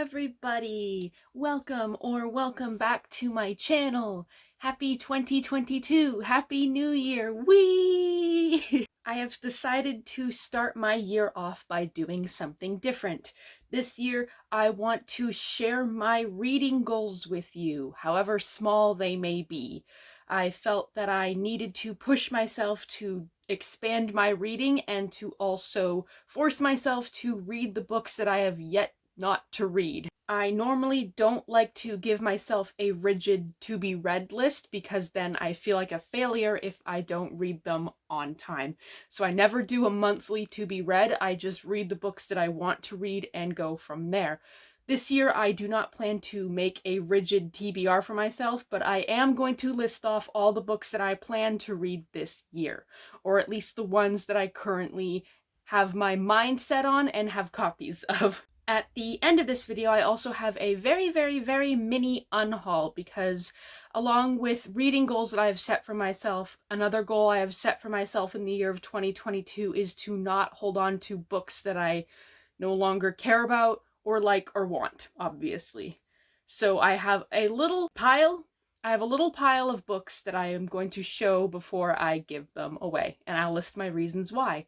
everybody! Welcome back to my channel! Happy 2022! Happy New Year! Whee! I have decided to start my year off by doing something different. This year, I want to share my reading goals with you, however small they may be. I felt that I needed to push myself to expand my reading and to also force myself to read the books that I have yet not to read. I normally don't like to give myself a rigid to be read list because then I feel like a failure if I don't read them on time. So I never do a monthly to be read, I just read the books that I want to read and go from there. This year I do not plan to make a rigid TBR for myself, but I am going to list off all the books that I plan to read this year, or at least the ones that I currently have my mind set on and have copies of. At the end of this video, I also have a very mini unhaul because along with reading goals that I have set for myself, another goal I have set for myself in the year of 2022 is to not hold on to books that I no longer care about or like or want, obviously. So I have a little pile of books that I am going to show before I give them away, and I'll list my reasons why.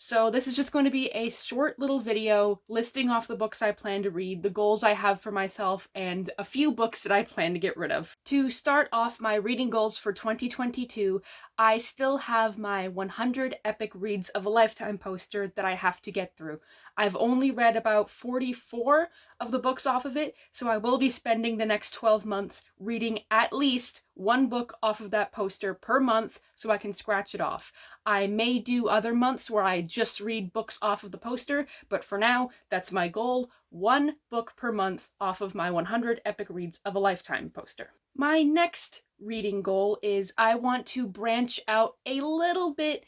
So this is just going to be a short little video listing off the books I plan to read, the goals I have for myself, and a few books that I plan to get rid of. To start off my reading goals for 2022, I still have my 100 Epic Reads of a Lifetime poster that I have to get through. I've only read about 44 of the books off of it, so I will be spending the next 12 months reading at least one book off of that poster per month so I can scratch it off. I may do other months where I just read books off of the poster, but for now, that's my goal, one book per month off of my 100 Epic Reads of a Lifetime poster. My next reading goal is I want to branch out a little bit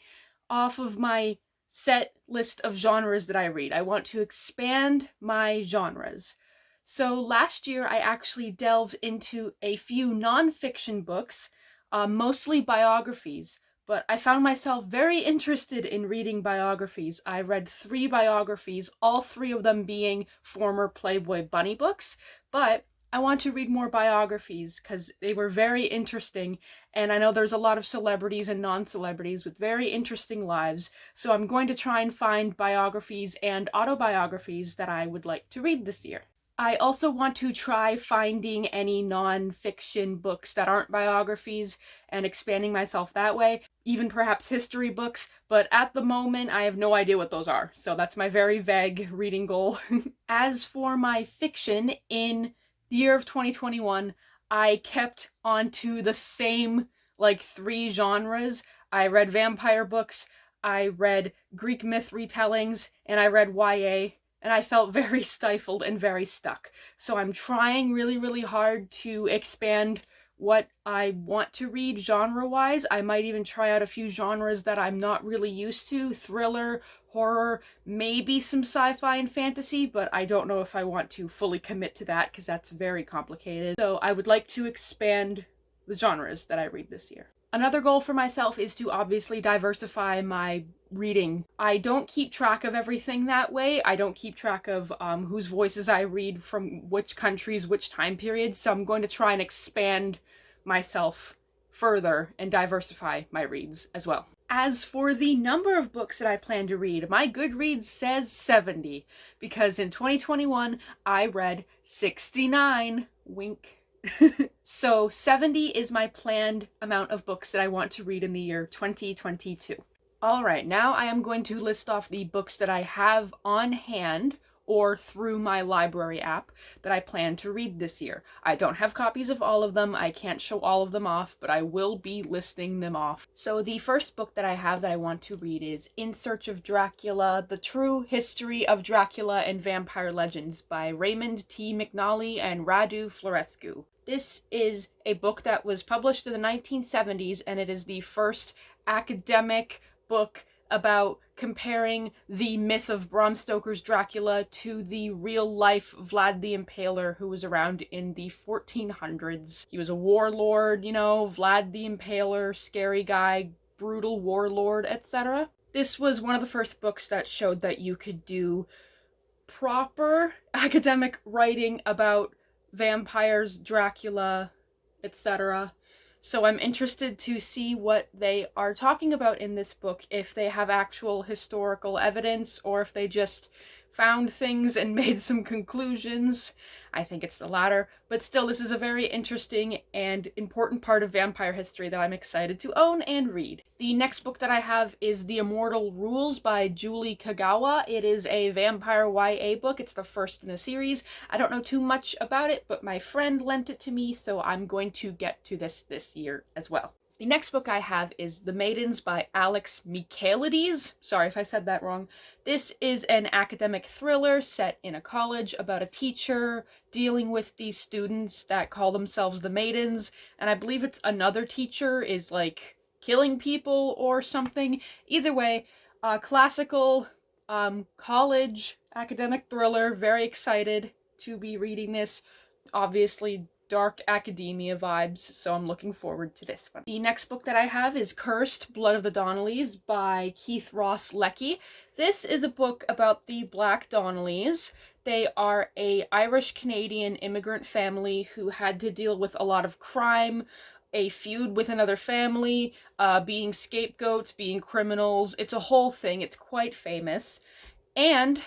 off of my set list of genres that I read. I want to expand my genres. So last year I actually delved into a few nonfiction books, mostly biographies, but I found myself very interested in reading biographies. I read 3 biographies, all 3 of them being former Playboy bunny books, but I want to read more biographies because they were very interesting, and I know there's a lot of celebrities and non-celebrities with very interesting lives, so I'm going to try and find biographies and autobiographies that I would like to read this year. I also want to try finding any non-fiction books that aren't biographies and expanding myself that way, even perhaps history books, but at the moment I have no idea what those are, so that's my very vague reading goal. As for my fiction, in the year of 2021, I kept onto the same, 3 genres. I read vampire books, I read Greek myth retellings, and I read YA, and I felt very stifled and very stuck. So I'm trying really hard to expand what I want to read genre-wise. I might even try out a few genres that I'm not really used to. Thriller, horror, maybe some sci-fi and fantasy, but I don't know if I want to fully commit to that because that's very complicated. So I would like to expand the genres that I read this year. Another goal for myself is to obviously diversify my reading. I don't keep track of everything that way. I don't keep track of whose voices I read from which countries, which time periods, so I'm going to try and expand myself further and diversify my reads as well. As for the number of books that I plan to read, my Goodreads says 70, because in 2021 I read 69, wink. So 70 is my planned amount of books that I want to read in the year 2022. Alright, now I am going to list off the books that I have on hand or through my library app that I plan to read this year. I don't have copies of all of them, I can't show all of them off, but I will be listing them off. So the first book that I have that I want to read is In Search of Dracula, The True History of Dracula and Vampire Legends by Raymond T. McNally and Radu Florescu. This is a book that was published in the 1970s, and it is the first academic book about comparing the myth of Bram Stoker's Dracula to the real-life Vlad the Impaler who was around in the 1400s. He was a warlord, you know, Vlad the Impaler, scary guy, brutal warlord, etc. This was one of the first books that showed that you could do proper academic writing about vampires, Dracula, etc. So I'm interested to see what they are talking about in this book, if they have actual historical evidence or if they just found things and made some conclusions. I think it's the latter, but still, this is a very interesting and important part of vampire history that I'm excited to own and read. The next book that I have is The Immortal Rules by Julie Kagawa. It is a vampire YA book. It's the first in a series. I don't know too much about it, but my friend lent it to me, so I'm going to get to this year as well. The next book I have is The Maidens by Alex Michaelides. Sorry if I said that wrong. This is an academic thriller set in a college about a teacher dealing with these students that call themselves the Maidens, and I believe it's another teacher is like killing people or something. Either way, classical college academic thriller. Very excited to be reading this. Obviously dark academia vibes, so I'm looking forward to this one. The next book that I have is Cursed: Blood of the Donnellys by Keith Ross Leckie. This is a book about the Black Donnellys. They are a Irish-Canadian immigrant family who had to deal with a lot of crime, a feud with another family, being scapegoats, being criminals. It's a whole thing. It's quite famous. And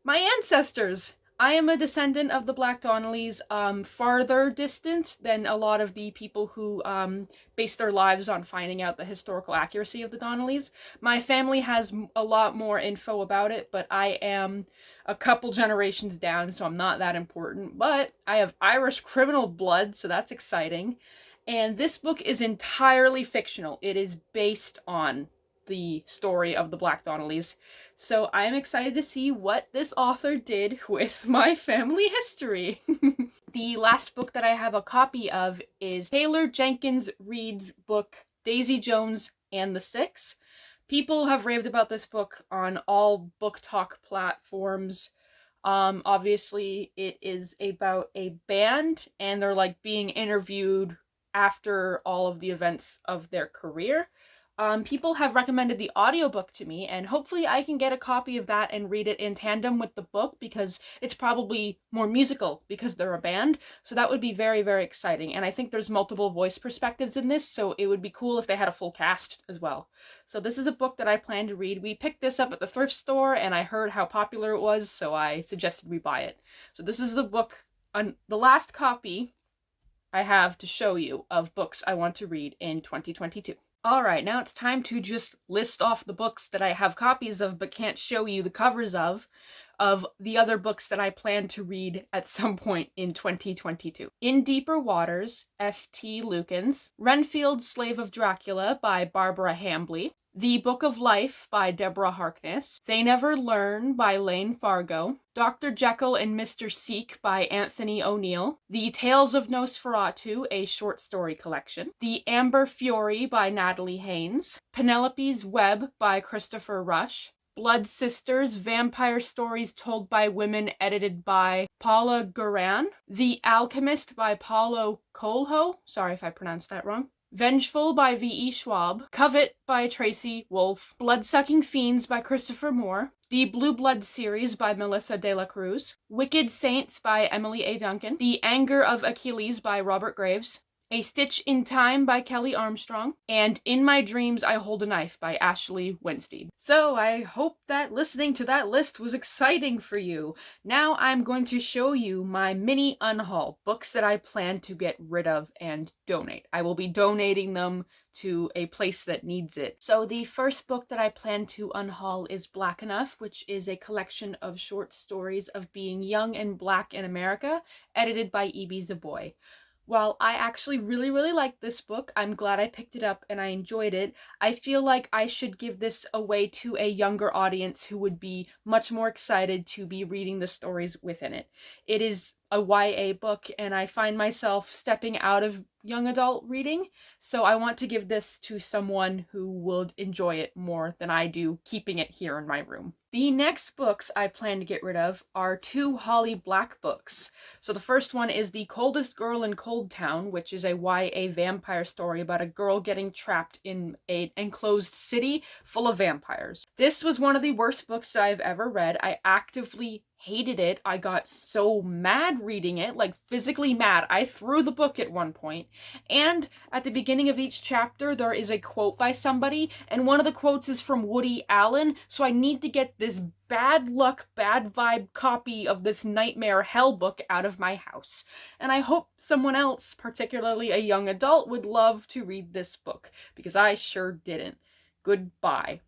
my ancestors! I am a descendant of the Black Donnellys, farther distant than a lot of the people who base their lives on finding out the historical accuracy of the Donnellys. My family has a lot more info about it, but I am a couple generations down, so I'm not that important. But I have Irish criminal blood, so that's exciting. And this book is entirely fictional. It is based on the story of the Black Donnellys. So I'm excited to see what this author did with my family history. The last book that I have a copy of is Taylor Jenkins Reid's book, Daisy Jones and the Six. People have raved about this book on all book talk platforms. Obviously it is about a band and they're like being interviewed after all of the events of their career. People have recommended the audiobook to me, and hopefully I can get a copy of that and read it in tandem with the book, because it's probably more musical because they're a band, so that would be very, very exciting. And I think there's multiple voice perspectives in this, so it would be cool if they had a full cast as well. So this is a book that I plan to read. We picked this up at the thrift store, and I heard how popular it was, so I suggested we buy it. So this is the book, the last copy I have to show you of books I want to read in 2022. Alright, now it's time to just list off the books that I have copies of but can't show you the covers of the other books that I plan to read at some point in 2022. In Deeper Waters, F.T. Lukens. Renfield, Slave of Dracula by Barbara Hambly. The Book of Life by Deborah Harkness. They Never Learn by Lane Fargo. Dr. Jekyll and Mr. Seek by Anthony O'Neill. The Tales of Nosferatu, a short story collection. The Amber Fury by Natalie Haynes. Penelope's Web by Christopher Rush. Blood Sisters, Vampire Stories Told by Women, edited by Paula Guran. The Alchemist by Paulo Coelho. Sorry if I pronounced that wrong. Vengeful by V.E. Schwab. Covet by Tracy Wolff. Bloodsucking Fiends by Christopher Moore. The Blue Blood series by Melissa de la Cruz. Wicked Saints by Emily A. Duncan. The Anger of Achilles by Robert Graves. A Stitch in Time by Kelly Armstrong. And In My Dreams I Hold a Knife by Ashley Winstead. So I hope that listening to that list was exciting for you. Now I'm going to show you my mini unhaul, books that I plan to get rid of and donate. I will be donating them to a place that needs it. So the first book that I plan to unhaul is Black Enough, which is a collection of short stories of being young and black in America, edited by E.B. Zaboy. While I actually really like this book, I'm glad I picked it up and I enjoyed it, I feel like I should give this away to a younger audience who would be much more excited to be reading the stories within it. It is a YA book and I find myself stepping out of young adult reading, so I want to give this to someone who would enjoy it more than I do keeping it here in my room. The next books I plan to get rid of are two Holly Black books. So the first one is The Coldest Girl in Cold Town, which is a YA vampire story about a girl getting trapped in an enclosed city full of vampires. This was one of the worst books that I've ever read. I actively hated it. I got so mad reading it, like physically mad. I threw the book at one point. And at the beginning of each chapter, there is a quote by somebody, and one of the quotes is from Woody Allen, so I need to get this bad luck, bad vibe copy of this nightmare hell book out of my house. And I hope someone else, particularly a young adult, would love to read this book, because I sure didn't. Goodbye.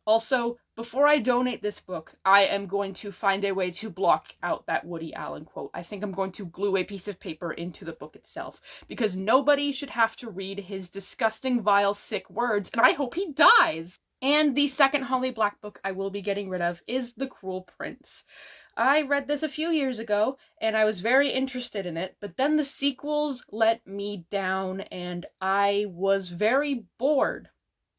Also, before I donate this book, I am going to find a way to block out that Woody Allen quote. I think I'm going to glue a piece of paper into the book itself, because nobody should have to read his disgusting, vile, sick words, and I hope he dies! And the second Holly Black book I will be getting rid of is The Cruel Prince. I read this a few years ago, and I was very interested in it, but then the sequels let me down, and I was very bored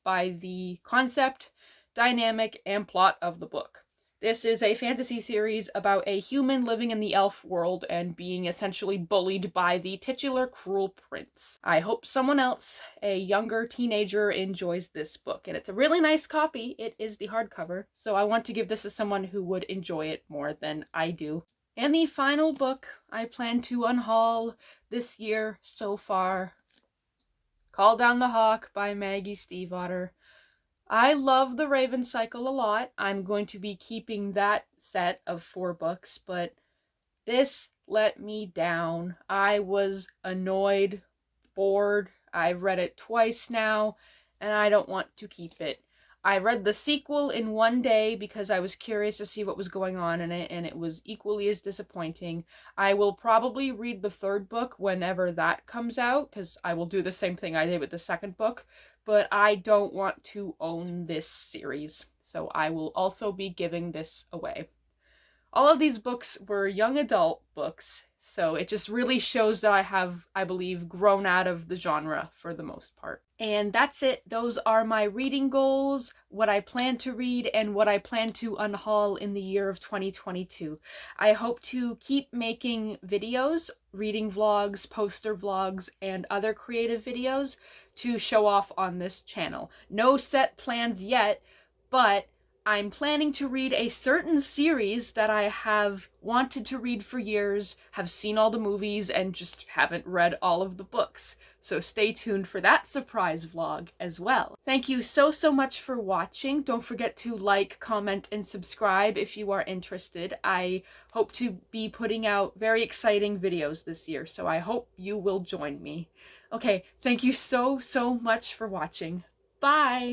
by the concept, dynamic, and plot of the book. This is a fantasy series about a human living in the elf world and being essentially bullied by the titular cruel prince. I hope someone else, a younger teenager, enjoys this book. And it's a really nice copy. It is the hardcover, so I want to give this to someone who would enjoy it more than I do. And the final book I plan to unhaul this year so far, Call Down the Hawk by Maggie Stiefvater. I love the Raven Cycle a lot. I'm going to be keeping that set of 4 books, but this let me down. I was annoyed, bored. I've read it twice now, and I don't want to keep it. I read the sequel in one day because I was curious to see what was going on in it, and it was equally as disappointing. I will probably read the 3rd book whenever that comes out, because I will do the same thing I did with the 2nd book, but I don't want to own this series, so I will also be giving this away. All of these books were young adult books, so it just really shows that I have, I believe, grown out of the genre for the most part. And that's it. Those are my reading goals, what I plan to read, and what I plan to unhaul in the year of 2022. I hope to keep making videos, reading vlogs, poster vlogs, and other creative videos to show off on this channel. No set plans yet, but I'm planning to read a certain series that I have wanted to read for years, have seen all the movies, and just haven't read all of the books. So stay tuned for that surprise vlog as well. Thank you so much for watching. Don't forget to like, comment, and subscribe if you are interested. I hope to be putting out very exciting videos this year, so I hope you will join me. Okay, thank you so much for watching. Bye!